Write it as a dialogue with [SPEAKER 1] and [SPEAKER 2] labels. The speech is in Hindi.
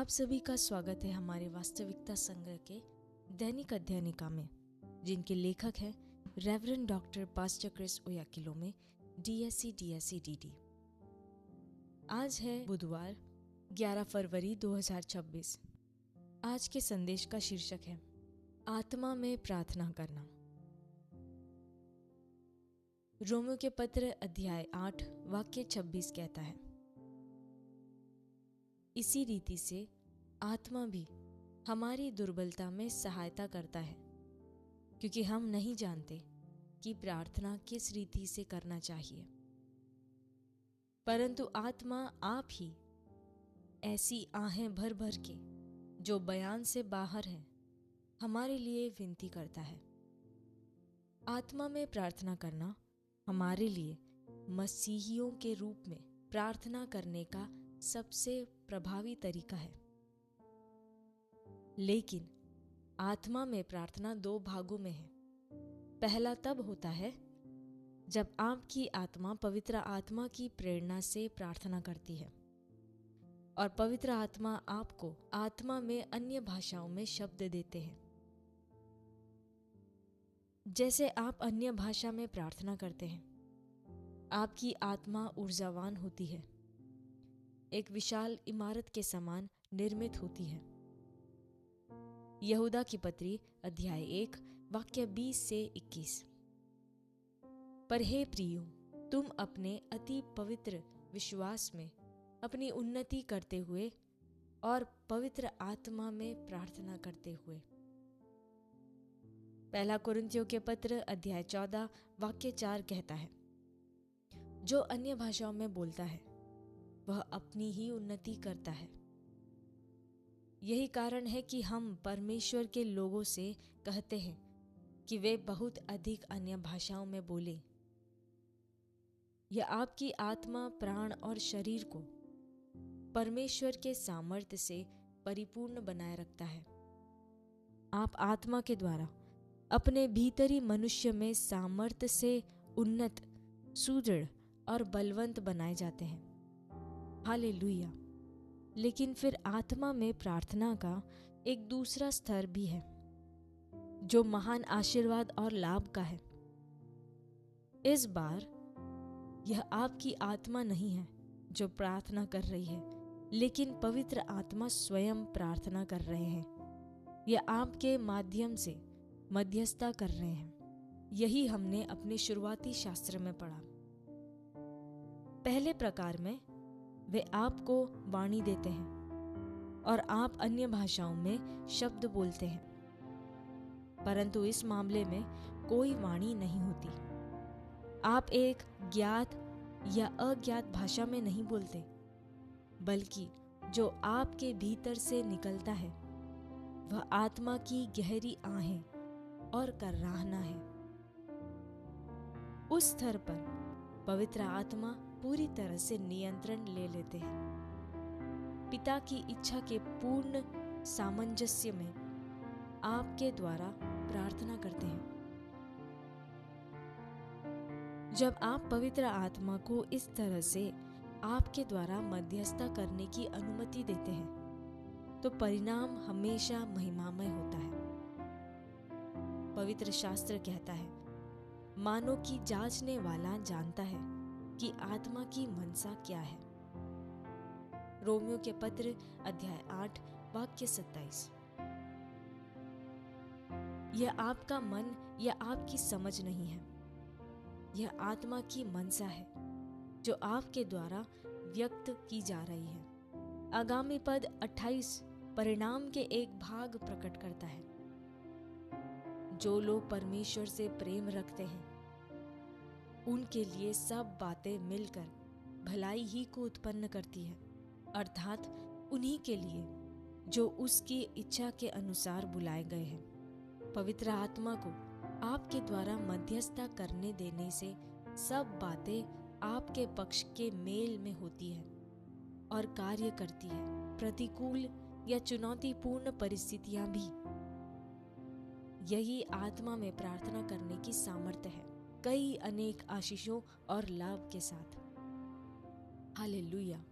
[SPEAKER 1] आप सभी का स्वागत है हमारे वास्तविकता संग्रह के दैनिक अध्ययनिका में, जिनके लेखक हैं reverend doctor pastor Chris Oyakhilome, DSc DSc DD। आज है बुधवार 11 फरवरी 2026। आज के संदेश का शीर्षक है आत्मा में प्रार्थना करना। रोमियो के पत्र अध्याय 8 वाक्य 26 कहता है, इसी रीति से आत्मा भी हमारी दुर्बलता में सहायता करता है, क्योंकि हम नहीं जानते कि प्रार्थना किस रीति से करना चाहिए, परंतु आत्मा आप ही ऐसी आहें भर भर के जो बयान से बाहर है हमारे लिए विनती करता है। आत्मा में प्रार्थना करना हमारे लिए मसीहियों के रूप में प्रार्थना करने का सबसे प्रभावी तरीका है। लेकिन आत्मा में प्रार्थना दो भागों में है। पहला तब होता है जब आपकी आत्मा पवित्र आत्मा की प्रेरणा से प्रार्थना करती है और पवित्र आत्मा आपको आत्मा में अन्य भाषाओं में शब्द देते हैं। जैसे आप अन्य भाषा में प्रार्थना करते हैं, आपकी आत्मा ऊर्जावान होती है, एक विशाल इमारत के समान निर्मित होती है। यहूदा की पत्री अध्याय 1 वाक्य 20 से 21। पर हे प्रियो, तुम अपने अति पवित्र विश्वास में अपनी उन्नति करते हुए और पवित्र आत्मा में प्रार्थना करते हुए। पहला कुरिन्थियों के पत्र अध्याय 14 वाक्य 4 कहता है, जो अन्य भाषाओं में बोलता है वह अपनी ही उन्नति करता है। यही कारण है कि हम परमेश्वर के लोगों से कहते हैं कि वे बहुत अधिक अन्य भाषाओं में बोले। यह आपकी आत्मा, प्राण और शरीर को परमेश्वर के सामर्थ्य से परिपूर्ण बनाए रखता है। आप आत्मा के द्वारा अपने भीतरी मनुष्य में सामर्थ्य से उन्नत, सुदृढ़ और बलवंत बनाए जाते हैं। हालेलुया। लेकिन फिर आत्मा में प्रार्थना का एक दूसरा स्तर भी है, जो महान आशीर्वाद और लाभ का है। इस बार यह आपकी आत्मा नहीं है जो प्रार्थना कर रही है, लेकिन पवित्र आत्मा स्वयं प्रार्थना कर रहे हैं। यह आपके माध्यम से मध्यस्थता कर रहे हैं। यही हमने अपने शुरुआती शास्त्र में पढ़ा। पहले प्रकार में वे आपको वाणी देते हैं और आप अन्य भाषाओं में शब्द बोलते हैं, परंतु इस मामले में कोई वाणी नहीं होती। आप एक ज्ञात या अज्ञात भाषा में नहीं बोलते, बल्कि जो आपके भीतर से निकलता है वह आत्मा की गहरी आहें और कराहना है। उस स्तर पर पवित्र आत्मा पूरी तरह से नियंत्रण ले लेते हैं। पिता की इच्छा के पूर्ण सामंजस्य में आपके द्वारा प्रार्थना करते हैं। जब आप पवित्र आत्मा को इस तरह से आपके द्वारा मध्यस्थता करने की अनुमति देते हैं, तो परिणाम हमेशा महिमामय होता है। पवित्र शास्त्र कहता है, मानो कि जांचने वाला जानता है कि आत्मा की मनसा क्या है। रोमियो के पत्र अध्याय 8 वाक्य 27। यह आपका मन या आपकी समझ नहीं है, यह आत्मा की मनसा है जो आपके द्वारा व्यक्त की जा रही है। आगामी पद 28 परिणाम के एक भाग प्रकट करता है। जो लोग परमेश्वर से प्रेम रखते हैं उनके लिए सब बातें मिलकर भलाई ही को उत्पन्न करती है, अर्थात उन्हीं के लिए जो उसकी इच्छा के अनुसार बुलाए गए हैं। पवित्र आत्मा को आपके द्वारा मध्यस्थता करने देने से सब बातें आपके पक्ष के मेल में होती है और कार्य करती है। प्रतिकूल या चुनौतीपूर्ण परिस्थितियां भी। यही आत्मा में प्रार्थना करने की सामर्थ्य है, कई अनेक आशीषों और लाभ के साथ। हालेलुया।